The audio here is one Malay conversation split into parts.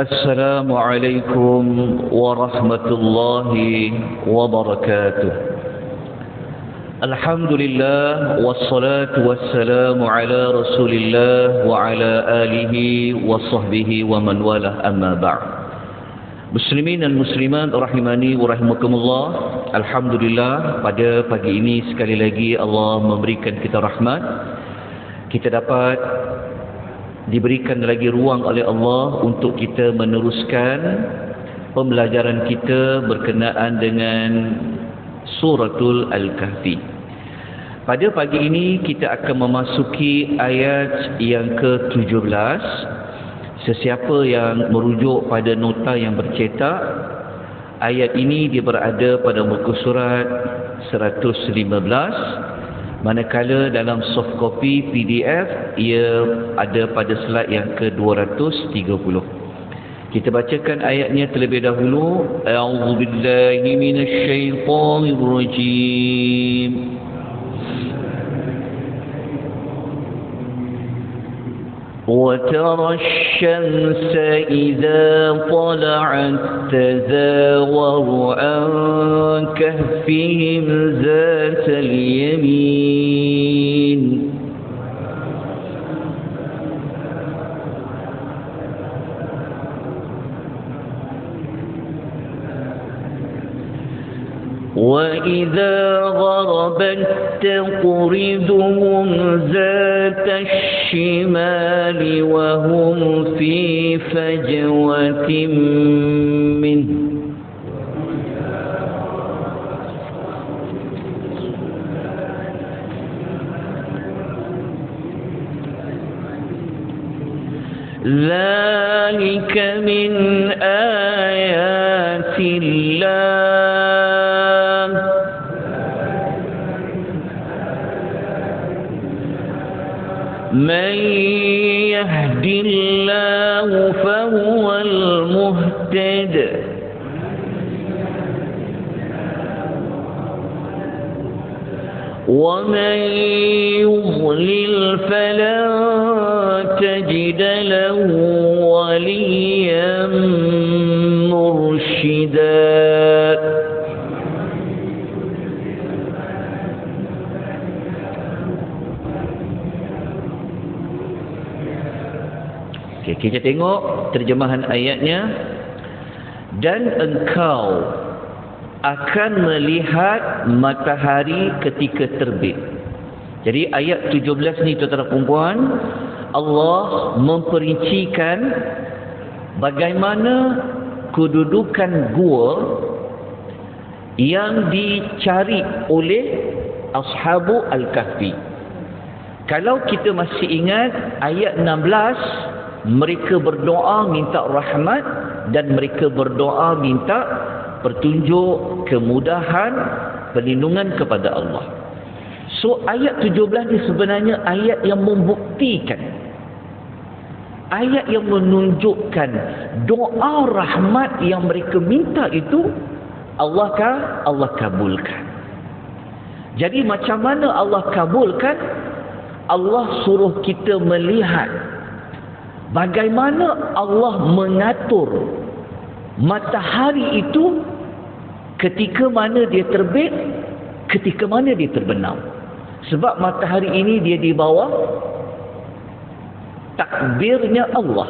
Assalamualaikum warahmatullahi wabarakatuh. Alhamdulillah wassalatu wassalamu ala Rasulillah wa ala alihi wa sahbihi wa man walah, amma ba'd. Muslimin dan muslimat rahimani wa rahimakumullah. Alhamdulillah, pada pagi ini sekali lagi Allah memberikan kita rahmat. Kita dapat diberikan lagi ruang oleh Allah untuk kita meneruskan pembelajaran kita berkenaan dengan Suratul Al-Kahfi. Pada pagi ini kita akan memasuki ayat yang ke-17. Sesiapa yang merujuk pada nota yang bercetak, ayat ini dia berada pada muka surat 115. Manakala dalam soft copy PDF ia ada pada slide yang ke-230. Kita bacakan ayatnya terlebih dahulu. A'udzubillahi minasyaitonirrajim. وَتَرَى الشَّمْسَ إِذَا طَلَعَتْ تَزَاوَرُ عَنْ كَهْفِهِمْ ذَاتَ الْيَمِينِ وَإِذَا غَرَبَتْ تَقْرِضُهُمْ ذَاتَ الشِّمَالِ وَهُمْ فِي فَجْوَةٍ مِّنْهُ ذَلِكَ مِنْ آيَاتِ اللَّهِ مَنْ يَهْدِ اللَّهُ فَهُوَ الْمُهْتَدِ وَمَنْ يُضْلِلْ فَلَنْ تَجِدَ لَهُ وَلِيًّا مُرْشِدًا. Okay, kita tengok terjemahan ayatnya. Dan engkau akan melihat matahari ketika terbit. Jadi ayat 17 ni tuan-tuan dan puan-puan, Allah memperincikan bagaimana kedudukan gua yang dicari oleh Ashabu Al-Kahfi. Kalau kita masih ingat ayat 16, mereka berdoa minta rahmat dan mereka berdoa minta petunjuk, kemudahan, perlindungan kepada Allah. So ayat 17 ni sebenarnya ayat yang membuktikan, ayat yang menunjukkan doa rahmat yang mereka minta itu Allah kabulkan. Jadi macam mana Allah kabulkan? Allah suruh kita melihat bagaimana Allah mengatur matahari itu, ketika mana dia terbit, ketika mana dia terbenam. Sebab matahari ini dia di bawah takdirnya Allah.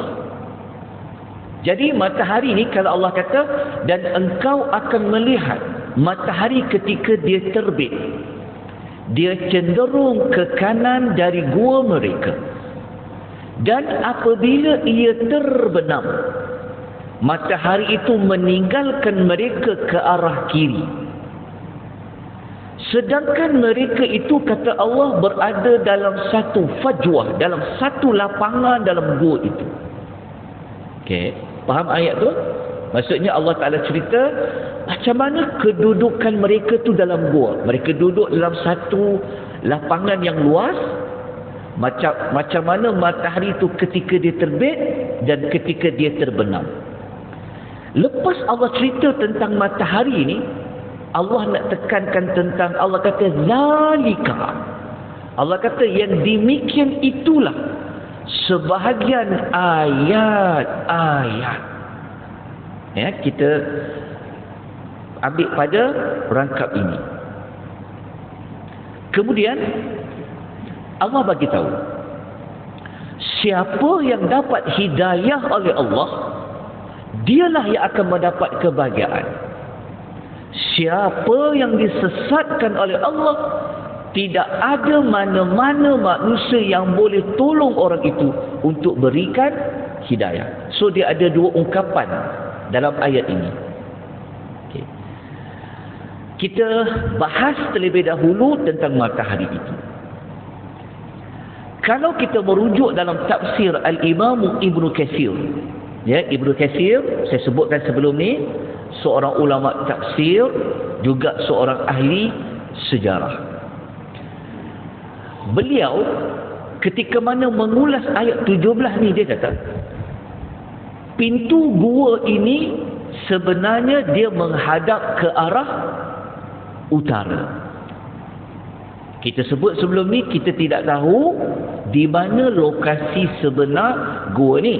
Jadi matahari ini kalau Allah kata, dan engkau akan melihat matahari ketika dia terbit, dia cenderung ke kanan dari gua mereka. Dan apabila ia terbenam, matahari itu meninggalkan mereka ke arah kiri. Sedangkan mereka itu, kata Allah, berada dalam satu fajwah, dalam satu lapangan dalam gua itu. Okey, faham ayat tu? Maksudnya Allah Ta'ala cerita macam mana kedudukan mereka tu dalam gua. Mereka duduk dalam satu lapangan yang luas. Macam mana matahari itu ketika dia terbit dan ketika dia terbenam. Lepas Allah cerita tentang matahari ini, Allah nak tekankan tentang, Allah kata zalika. Allah kata yang demikian itulah sebahagian ayat-ayat. Ya, kita ambil pada rangkap ini. Kemudian Allah bagi tahu, siapa yang dapat hidayah oleh Allah, dialah yang akan mendapat kebahagiaan. Siapa yang disesatkan oleh Allah, tidak ada mana-mana manusia yang boleh tolong orang itu untuk berikan hidayah. So dia ada dua ungkapan dalam ayat ini. Okay. Kita bahas terlebih dahulu tentang matahari itu. Kalau kita merujuk dalam tafsir Al-Imam Ibnu Katsir, ya, Ibnu Katsir saya sebutkan sebelum ni, seorang ulama tafsir, juga seorang ahli sejarah. Beliau ketika mana mengulas ayat 17 ni, dia kata pintu gua ini sebenarnya dia menghadap ke arah utara. Kita sebut sebelum ni, kita tidak tahu di mana lokasi sebenar gua ni.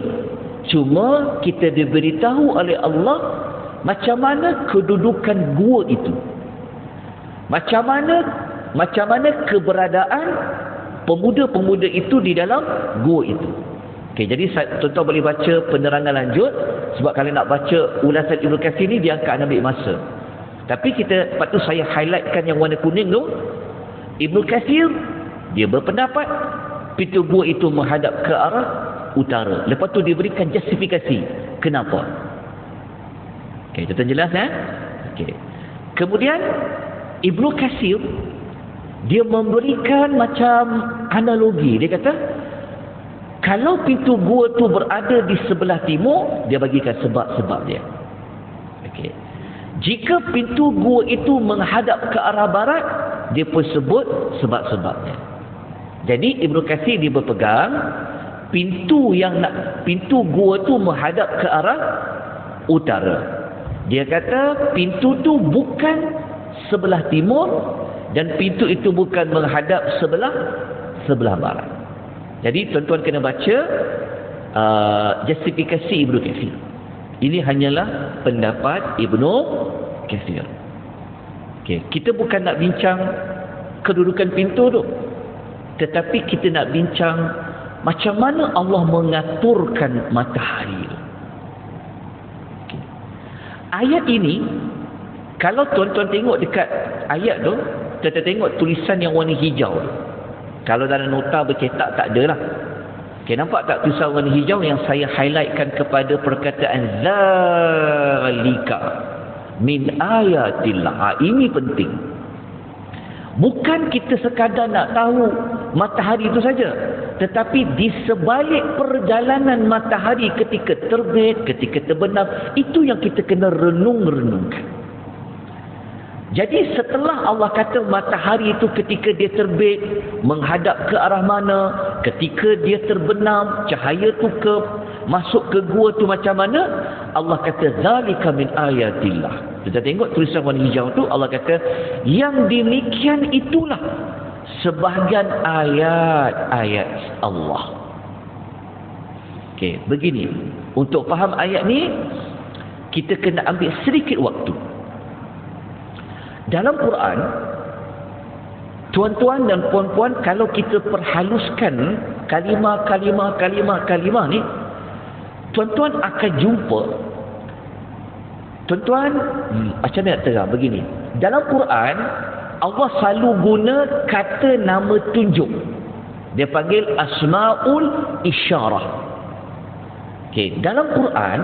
Cuma kita diberitahu oleh Allah macam mana kedudukan gua itu. Macam mana keberadaan pemuda-pemuda itu di dalam gua itu. Okey, jadi tuan-tuan boleh baca penerangan lanjut, sebab kalau nak baca ulasan Ibnu Katsir ni dia akan ambil masa. Tapi kita patut saya highlightkan yang warna kuning tu. Ibnu Katsir dia berpendapat pintu gua itu menghadap ke arah utara. Lepas tu dia berikan justifikasi kenapa. Okey, tuan-tuan jelas Okey. Kemudian Ibnu Katsir dia memberikan macam analogi. Dia kata kalau pintu gua tu berada di sebelah timur, dia bagikan sebab-sebab dia. Okey. Jika pintu gua itu menghadap ke arah barat, dia pun sebut sebab-sebabnya. Jadi Ibnu Katsir dia berpegang pintu gua tu menghadap ke arah utara. Dia kata pintu tu bukan sebelah timur dan pintu itu bukan menghadap sebelah barat. Jadi tuan-tuan kena baca justifikasi Ibnu Katsir. Ini hanyalah pendapat Ibnu Katsir. Okey, kita bukan nak bincang kedudukan pintu tu, tetapi kita nak bincang macam mana Allah mengaturkan matahari. Okay. Ayat ini, kalau tuan-tuan tengok dekat ayat tu, tuan-tuan tengok tulisan yang warna hijau. Kalau dalam nota bercetak tak ada lah. Okay, nampak tak tulisan warna hijau yang saya highlightkan kepada perkataan zalika min ayatillah. Ini penting. Bukan kita sekadar nak tahu matahari itu saja, tetapi di sebalik perjalanan matahari ketika terbit, ketika terbenam, itu yang kita kena renung-renungkan. Jadi setelah Allah kata matahari itu ketika dia terbit menghadap ke arah mana, ketika dia terbenam cahaya tu masuk ke gua tu macam mana, Allah kata zalika min ayatillah. Kita tengok tulisan warna hijau tu, Allah kata yang demikian itulah sebahagian ayat-ayat Allah. Okey, begini. Untuk faham ayat ni kita kena ambil sedikit waktu. Dalam Quran, tuan-tuan dan puan-puan, kalau kita perhaluskan kalimah ni, tuan-tuan akan jumpa, tuan-tuan, macam mana nak terang begini. Dalam Quran, Allah selalu guna kata nama tunjuk. Dia panggil asma'ul isyarah. Okey, dalam Quran,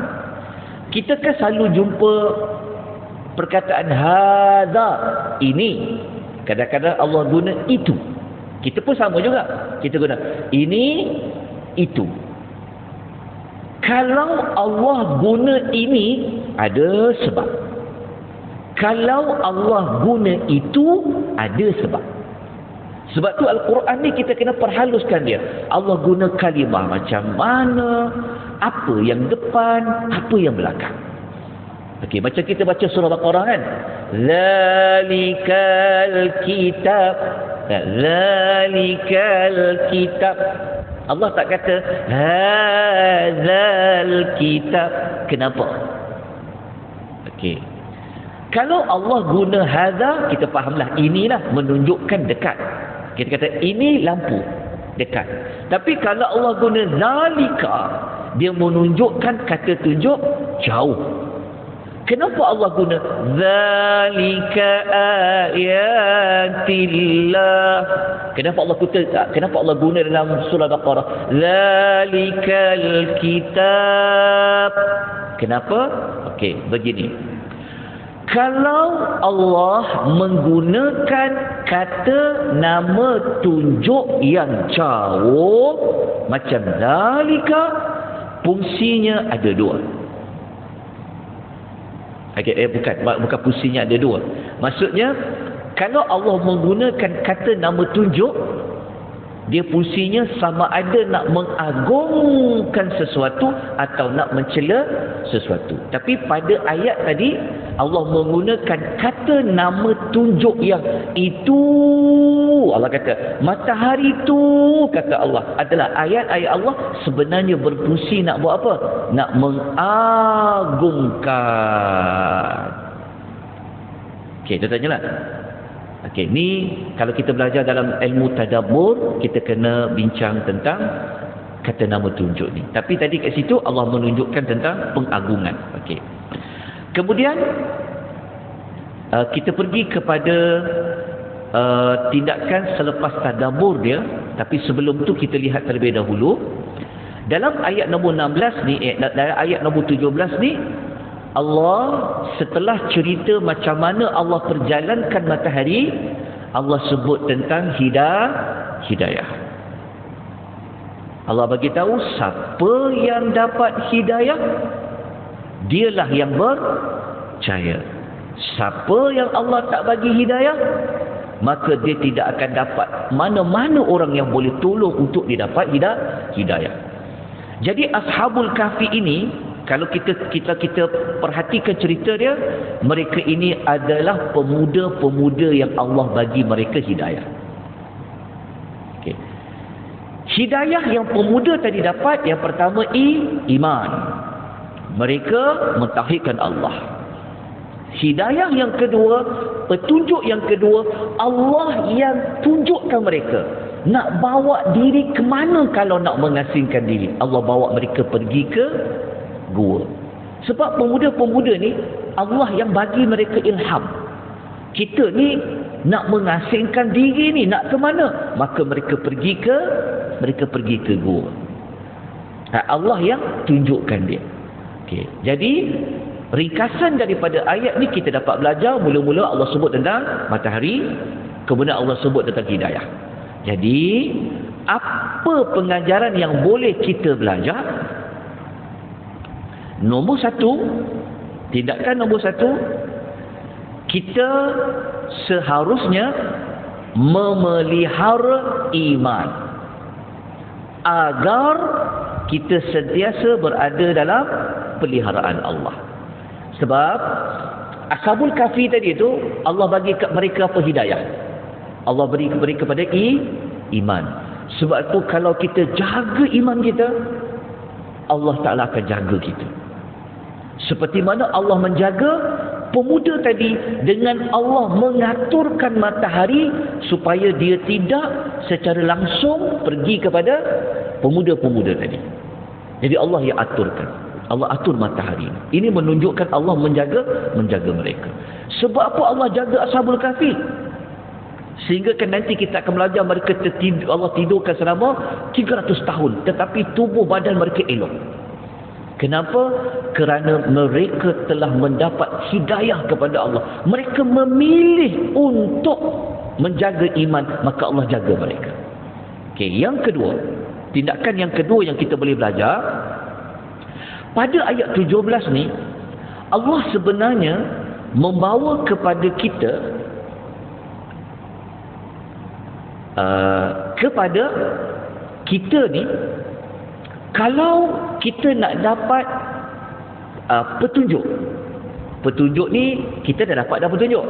kita kan selalu jumpa perkataan hadza, ini. Kadang-kadang Allah guna itu. Kita pun sama juga. Kita guna ini, itu. Kalau Allah guna ini, ada sebab. Kalau Allah guna itu, ada sebab. Sebab tu Al-Quran ni kita kena perhaluskan dia. Allah guna kalimah macam mana, apa yang depan, apa yang belakang. Okey, macam kita baca surah Baqarah kan. Zalikal kitab. Zalikal kitab. Allah tak kata hadzal kitab. Kenapa? Okey. Kalau Allah guna hadza, kita fahamlah inilah menunjukkan dekat. Kita kata ini lampu dekat. Tapi kalau Allah guna zalika, dia menunjukkan kata tunjuk jauh. Kenapa Allah guna zalika ayatillah? Kenapa Allah guna dalam surah Baqarah zalikal kitab? Kenapa? Okey, begini. Kalau Allah menggunakan kata nama tunjuk yang jauh macam zalika, fungsinya ada dua. Okay, bukan fungsinya ada dua. Maksudnya kalau Allah menggunakan kata nama tunjuk, dia fungsinya sama ada nak mengagungkan sesuatu atau nak mencela sesuatu. Tapi pada ayat tadi Allah menggunakan kata nama tunjuk yang itu. Allah kata matahari itu, kata Allah, adalah ayat-ayat Allah sebenarnya berfungsi nak buat apa? Nak mengagungkan. Okey, dia tanyalah. Okey, ni kalau kita belajar dalam ilmu tadabbur, kita kena bincang tentang kata nama tunjuk ni. Tapi tadi kat situ Allah menunjukkan tentang pengagungan. Okey. Kemudian kita pergi kepada tindakan selepas tadabbur dia, tapi sebelum tu kita lihat terlebih dahulu dalam ayat nombor 16 ni, dalam ayat nombor 17 ni, Allah setelah cerita macam mana Allah perjalankan matahari, Allah sebut tentang hidayah. Allah bagi tahu siapa yang dapat hidayah, dialah yang berjaya. Siapa yang Allah tak bagi hidayah, maka dia tidak akan dapat. Mana-mana orang yang boleh tolong untuk dia dapat hidayah. Jadi Ashabul Kahfi ini, kalau kita perhatikan cerita dia, mereka ini adalah pemuda-pemuda yang Allah bagi mereka hidayah. Okay. Hidayah yang pemuda tadi dapat, yang pertama iman. Mereka mentauhidkan Allah. Hidayah yang kedua, petunjuk yang kedua, Allah yang tunjukkan mereka nak bawa diri ke mana kalau nak mengasingkan diri. Allah bawa mereka pergi ke gua. Sebab pemuda-pemuda ni Allah yang bagi mereka ilham. Kita ni nak mengasingkan diri ni, nak ke mana? Maka mereka pergi ke gua. Allah yang tunjukkan dia. Okey. Jadi ringkasan daripada ayat ni kita dapat belajar, mula-mula Allah sebut tentang matahari, kemudian Allah sebut tentang hidayah. Jadi apa pengajaran yang boleh kita belajar? Nombor satu, tindakan nombor satu, kita seharusnya memelihara iman agar kita sentiasa berada dalam peliharaan Allah. Sebab Ashabul Kahfi tadi itu Allah bagi mereka apa? Hidayah. Allah beri kepada iman. Sebab itu kalau kita jaga iman kita, Allah Ta'ala akan jaga kita. Seperti mana Allah menjaga pemuda tadi dengan Allah mengaturkan matahari supaya dia tidak secara langsung pergi kepada pemuda-pemuda tadi. Jadi Allah yang aturkan. Allah atur matahari. Ini menunjukkan Allah menjaga mereka. Sebab apa Allah jaga Ashabul Kahfi? Sehingga kan nanti kita akan belajar mereka Allah tidurkan selama 300 tahun. Tetapi tubuh badan mereka elok. Kenapa? Kerana mereka telah mendapat hidayah kepada Allah. Mereka memilih untuk menjaga iman, maka Allah jaga mereka. Okey, yang kedua, tindakan yang kedua yang kita boleh belajar pada ayat 17 ni, Allah sebenarnya membawa kepada kita ni, kalau kita nak dapat petunjuk ni, kita dah dapat petunjuk,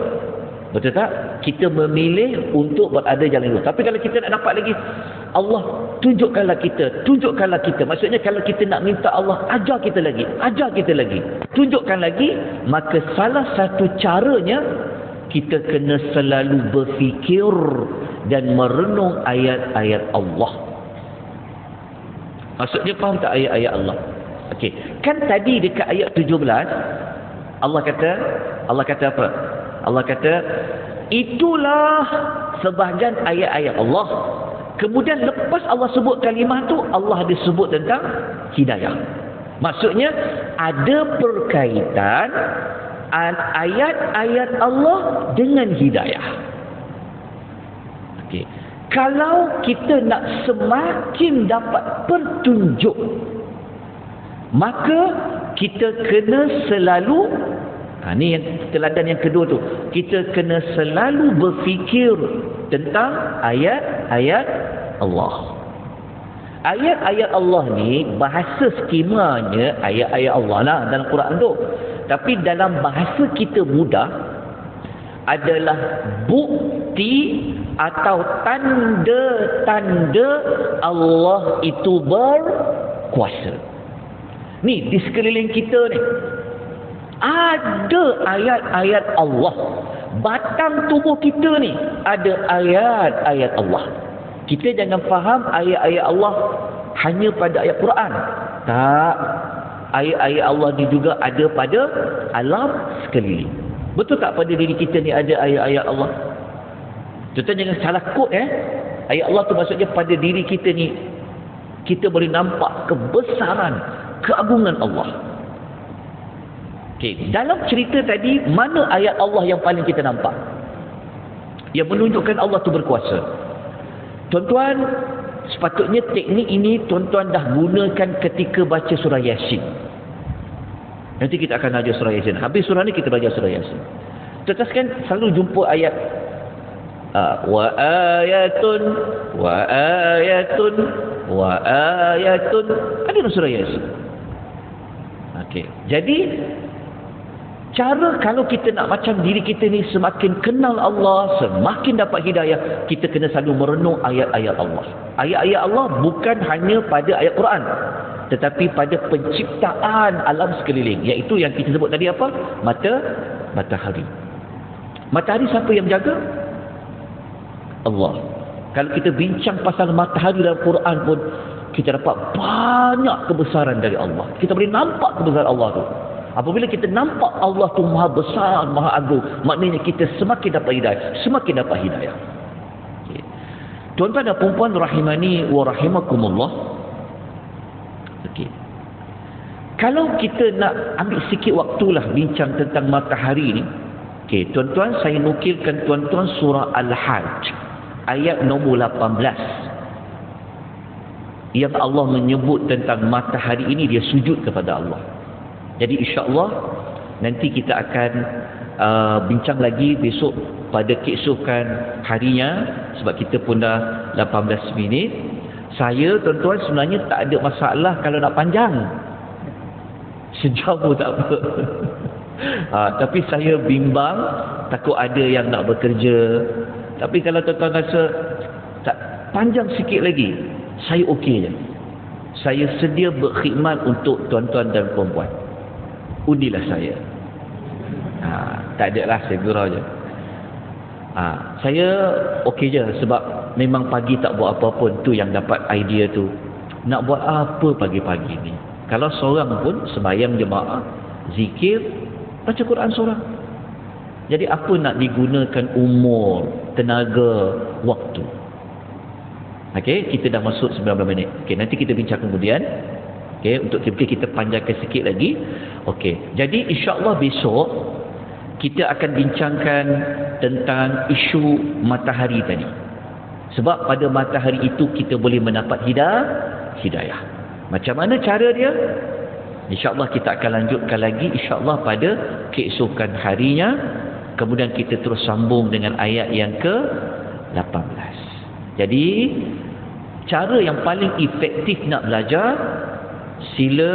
betul tak? Kita memilih untuk berada jalan itu. Tapi kalau kita nak dapat lagi, Allah tunjukkanlah kita. Maksudnya kalau kita nak minta Allah, ajar kita lagi, tunjukkan lagi. Maka salah satu caranya, kita kena selalu berfikir dan merenung ayat-ayat Allah. Maksudnya faham tak ayat-ayat Allah? Okey, kan tadi dekat ayat 17 Allah kata apa? Allah kata itulah sebahagian ayat-ayat Allah. Kemudian lepas Allah sebut kalimah tu, Allah ada sebut tentang hidayah. Maksudnya ada perkaitan ayat-ayat Allah dengan hidayah. Okey. Kalau kita nak semakin dapat petunjuk, maka kita kena selalu, ni yang teladan yang kedua tu, kita kena selalu berfikir tentang ayat-ayat Allah. Ayat-ayat Allah ni bahasa skemanya ayat-ayat Allah lah dalam Quran tu. Tapi dalam bahasa kita mudah adalah bukti atau tanda-tanda Allah itu berkuasa. Ni di sekeliling kita ni ada ayat-ayat Allah. Batang tubuh kita ni ada ayat-ayat Allah. Kita jangan faham ayat-ayat Allah hanya pada ayat Quran. Tak. Ayat-ayat Allah ni juga ada pada alam sekeliling. Betul tak pada diri kita ni ada ayat-ayat Allah? Tuan-tuan jangan salah kod Ayat Allah tu maksudnya pada diri kita ni kita boleh nampak kebesaran, keagungan Allah. Okey, dalam cerita tadi mana ayat Allah yang paling kita nampak? Yang menunjukkan Allah tu berkuasa. Tuan-tuan, sepatutnya teknik ini tuan-tuan dah gunakan ketika baca surah Yasin. Nanti kita akan ajar surah Yasin. Habis surah ni kita belajar surah Yasin. Tuan-tuan kan selalu jumpa ayat wa ayatun ada dalam surah Yasin. Okey. Jadi cara kalau kita nak macam diri kita ni semakin kenal Allah, semakin dapat hidayah, kita kena selalu merenung ayat-ayat Allah. Ayat-ayat Allah bukan hanya pada ayat Quran, tetapi pada penciptaan alam sekeliling, iaitu yang kita sebut tadi apa? Matahari. Matahari siapa yang menjaga? Allah. Kalau kita bincang pasal matahari dalam Quran pun, kita dapat banyak kebesaran dari Allah. Kita boleh nampak kebesaran Allah tu. Apabila kita nampak Allah tu maha besar, maha agung, maknanya kita semakin dapat hidayah. Okay. Tuan-tuan dan puan-puan rahimani wa rahimakumullah. Okey. Kalau kita nak ambil sikit waktulah bincang tentang matahari ni. Okey, tuan-tuan, saya nukilkan tuan-tuan surah Al-Hajj ayat nombor 18. Yang Allah menyebut tentang matahari ini dia sujud kepada Allah. Jadi insya-Allah nanti kita akan bincang lagi besok pada keesokan harinya, sebab kita pun dah 18 minit. Saya tuan-tuan sebenarnya tak ada masalah kalau nak panjang. Sejam pun tak apa. Tapi saya bimbang takut ada yang nak bekerja. Tapi kalau tuan-tuan rasa tak panjang sikit lagi, saya okey je. Saya sedia berkhidmat untuk tuan-tuan dan puan-puan. Undilah saya. Tak ada lah, saya gurau je. Saya okey je sebab memang pagi tak buat apa-apa. Tu yang dapat idea tu. Nak buat apa pagi-pagi ni? Kalau seorang pun sembahyang jemaah, zikir, baca Quran seorang. Jadi apa nak digunakan umur, tenaga, waktu? Okey, kita dah masuk 19 minit. Okey, nanti kita bincang kemudian. Okey, untuk kita panjangkan sikit lagi. Okey, jadi insya-Allah besok kita akan bincangkan tentang isu matahari tadi. Sebab pada matahari itu kita boleh mendapat hidayah. Macam mana cara dia? InsyaAllah kita akan lanjutkan lagi insyaAllah pada keesokan harinya. Kemudian kita terus sambung dengan ayat yang ke-18. Jadi cara yang paling efektif nak belajar, sila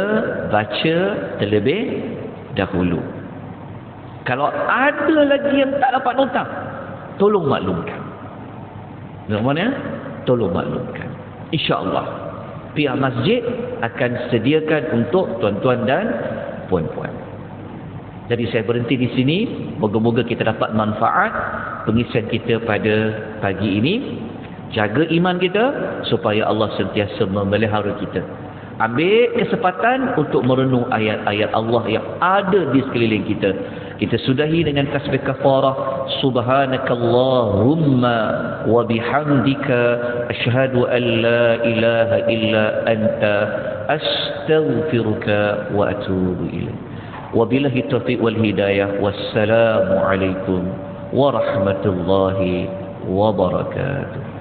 baca terlebih dahulu. Kalau ada lagi yang tak dapat nota, tolong maklumkan. Mana? Tolong maklumkan. InsyaAllah pihak masjid akan sediakan untuk tuan-tuan dan puan-puan. Jadi saya berhenti di sini. Moga-moga kita dapat manfaat pengisian kita pada pagi ini. Jaga iman kita supaya Allah sentiasa memelihara kita. Ambil kesempatan untuk merenung ayat-ayat Allah yang ada di sekeliling kita. Kita sudahi dengan tasbih kafarah. Subhanakallahumma wa bihamdika asyhadu an la ilaha illa anta astaghfiruka wa atubu ilaik. Wabillahi taufiq wal hidayah. Wassalamu alaikum warahmatullahi wabarakatuh.